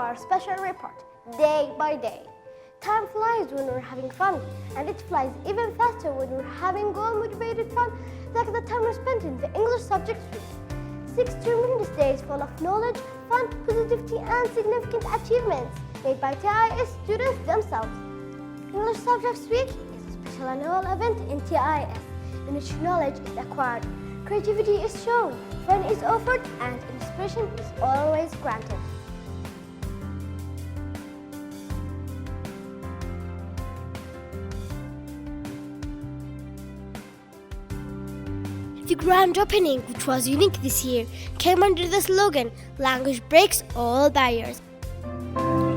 our special report, Day by Day. Time flies when we're having fun, and it flies even faster when we're having goal-motivated fun, like the time we spent in the English subject week. 6 tremendous days full of knowledge, fun, positivity, and significant achievements made by TIS students themselves. English Subjects Week is a special annual event in TIS in which knowledge is acquired, creativity is shown, fun is offered, and inspiration is always granted. The grand opening, which was unique this year, came under the slogan, "Language breaks all barriers."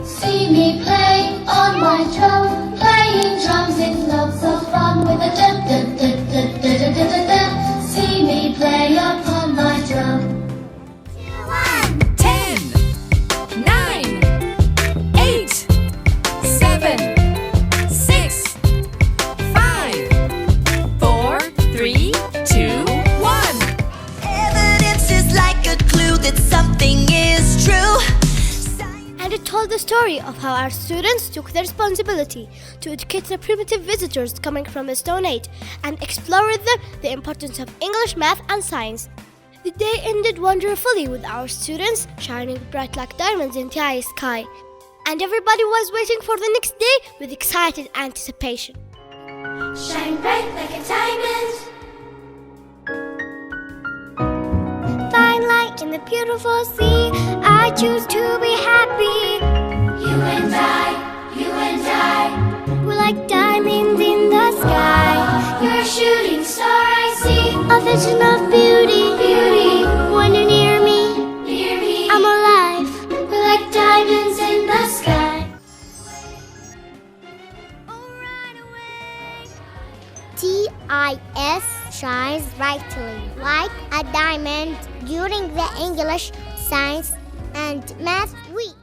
See me play on my drum, playing drums is lots of fun with a da da da da da da da da da. See me play upon my drum. 10, 9, 8, 7, 6, 5, 4, 3, 2, 1. Evidence is like a clue that something is true. And it told the story of how our students took the responsibility to educate the primitive visitors coming from the Stone Age and explore with them the importance of English, math, and science. The day ended wonderfully with our students shining bright like diamonds in the sky, and everybody was waiting for the next day with excited anticipation. Shine bright like a diamond. Fine light in the beautiful sea, I choose to be happy. You and I, We're like diamonds in the sky, you're a shooting star I see. a vision of beauty. When you're near me, I'm alive. We're like diamonds in the sky. TIS shines brightly like a diamond during the English, Science and Math Week.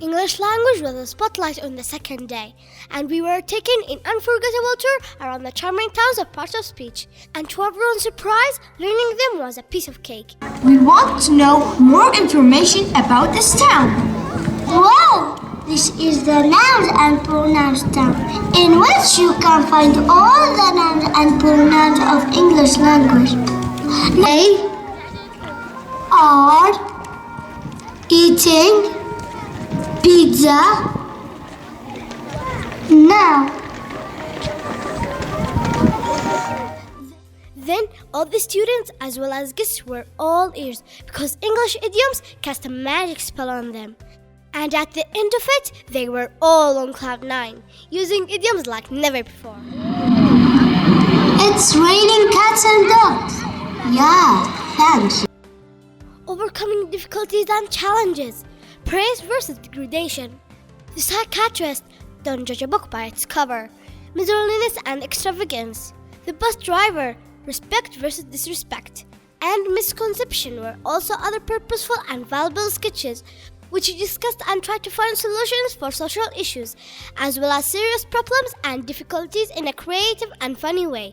English language was a spotlight on the second day, and we were taken in unforgettable tour around the charming towns of parts of speech. And to everyone's surprise, learning them was a piece of cake. We want to know more information about this town. Wow! This is the nouns and pronouns town, in which you can find all the nouns and pronouns of English language. They are eating pizza now. Then all the students as well as guests were all ears because English idioms cast a magic spell on them. And at the end of it, they were all on cloud 9, using idioms like never before. It's raining cats and dogs. Yeah, thanks. Overcoming difficulties and challenges, praise versus degradation. The psychiatrist, don't judge a book by its cover. Miserliness and extravagance. The bus driver, respect versus disrespect. And misconception were also other purposeful and valuable sketches, which discussed and tried to find solutions for social issues, as well as serious problems and difficulties in a creative and funny way.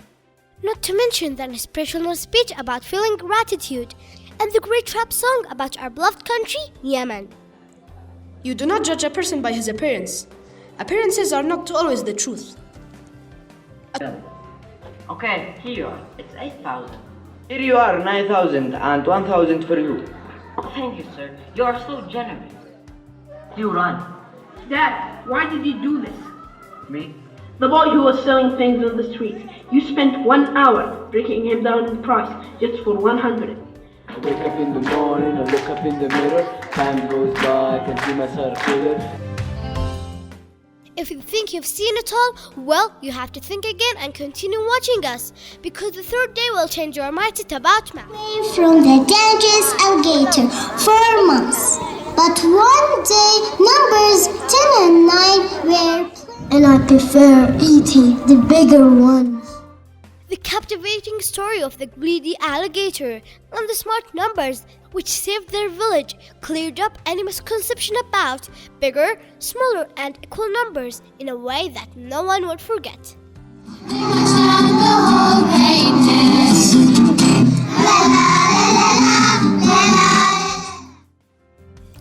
Not to mention the inspirational speech about feeling gratitude, and the great rap song about our beloved country, Yemen. You do not judge a person by his appearance. Appearances are not always the truth. Okay, here you are. It's 8,000. Here you are, 9,000 and 1,000 for you. Thank you, sir. You are so generous. You run. Dad, why did you do this? Me? The boy who was selling things on the street. You spent 1 hour breaking him down in price just for 100. I wake up in the morning, I look up in the mirror. Time goes by, I can see myself clear. If you think you've seen it all, well, you have to think again and continue watching us, because the third day will change your mindset about math. From the dangerous alligator for months. But one day, numbers 10 and 9 were and I prefer eating the bigger ones. The captivating story of the greedy alligator and the smart numbers which saved their village cleared up any misconception about bigger, smaller, and equal numbers in a way that no one would forget.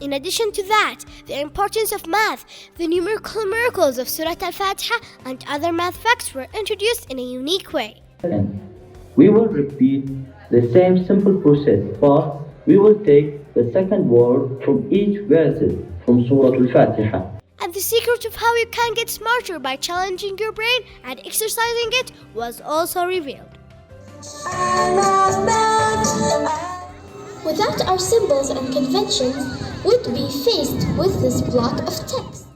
In addition to that, the importance of math, the numerical miracles of Surah Al-Fatiha, and other math facts were introduced in a unique way. We will repeat the same simple process, but we will take the second word from each verse from Surah Al-Fatiha. And the secret of how you can get smarter by challenging your brain and exercising it was also revealed. Without our symbols and conventions, we'd be faced with this block of text.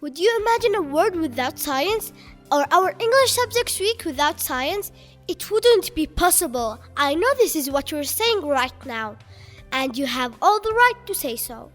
Would you imagine a word without science? Or our English subject week without science? It wouldn't be possible. I know this is what you're saying right now, and you have all the right to say so.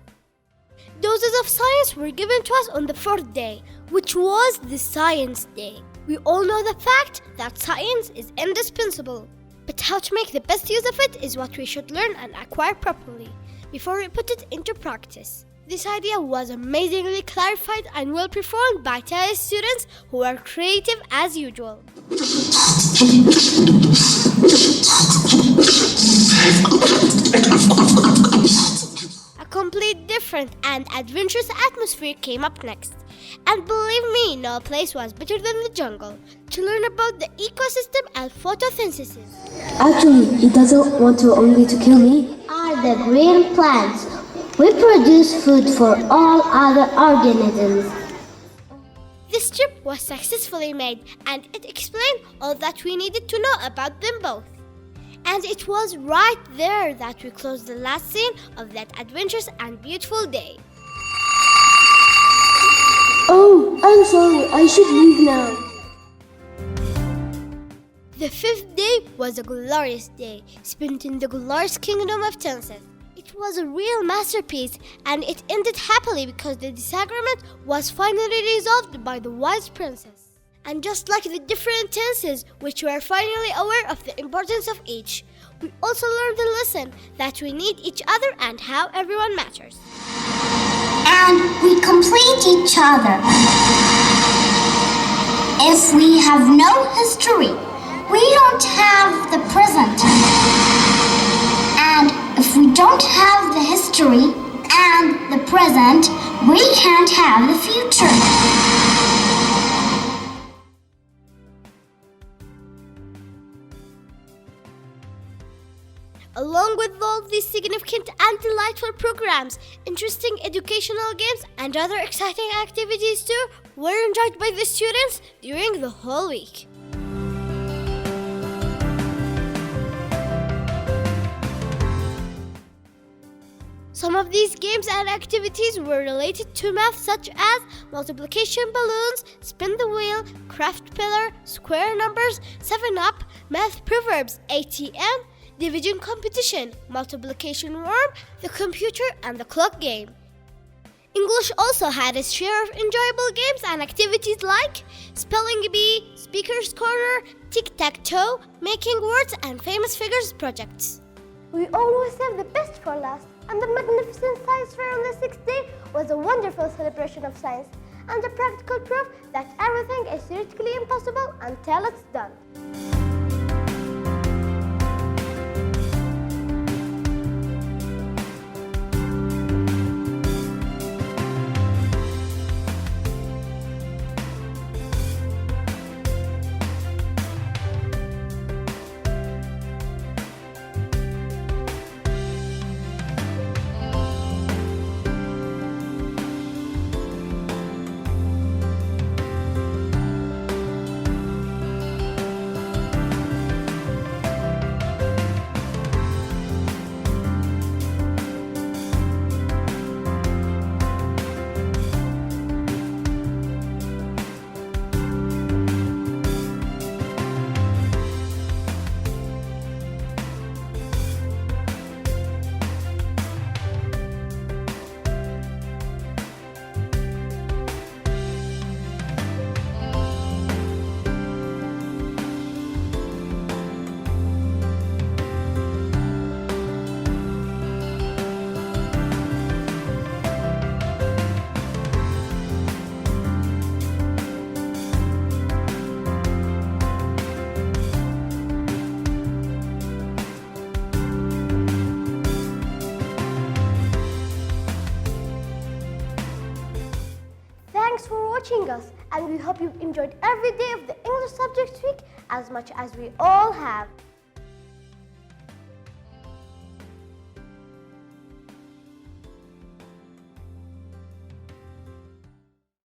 Doses of science were given to us on the fourth day, which was the Science Day. We all know the fact that science is indispensable, but how to make the best use of it is what we should learn and acquire properly before we put it into practice. This idea was amazingly clarified and well performed by TAE students who are creative as usual. A complete different and adventurous atmosphere came up next. And believe me, no place was better than the jungle to learn about the ecosystem and photosynthesis. Actually, he doesn't want to only to kill me. Are the green plants. We produce food for all other organisms. This trip was successfully made, and it explained all that we needed to know about them both. And it was right there that we closed the last scene of that adventurous and beautiful day. Oh, I'm sorry, I should leave now. The fifth day was a glorious day, spent in the glorious kingdom of Tenses. It was a real masterpiece, and it ended happily because the disagreement was finally resolved by the wise princess. And just like the different tenses, which were finally aware of the importance of each, we also learned the lesson that we need each other and how everyone matters. And we complete each other. If we have no history, we don't have the present. And if we don't have the history and the present, we can't have the future. Along with all these significant and delightful programs, interesting educational games and other exciting activities too were enjoyed by the students during the whole week. Some of these games and activities were related to math, such as multiplication balloons, spin the wheel, craft pillar, square numbers, 7-up, math proverbs, ATM, division competition, multiplication worm, the computer, and the clock game. English also had its share of enjoyable games and activities like spelling bee, speaker's corner, tic-tac-toe, making words, and famous figures projects. We always save the best for last, and the magnificent science fair on the 6th day was a wonderful celebration of science and a practical proof that everything is theoretically impossible until it's done. for watching us, and we hope you've enjoyed every day of the English Subject Week as much as we all have.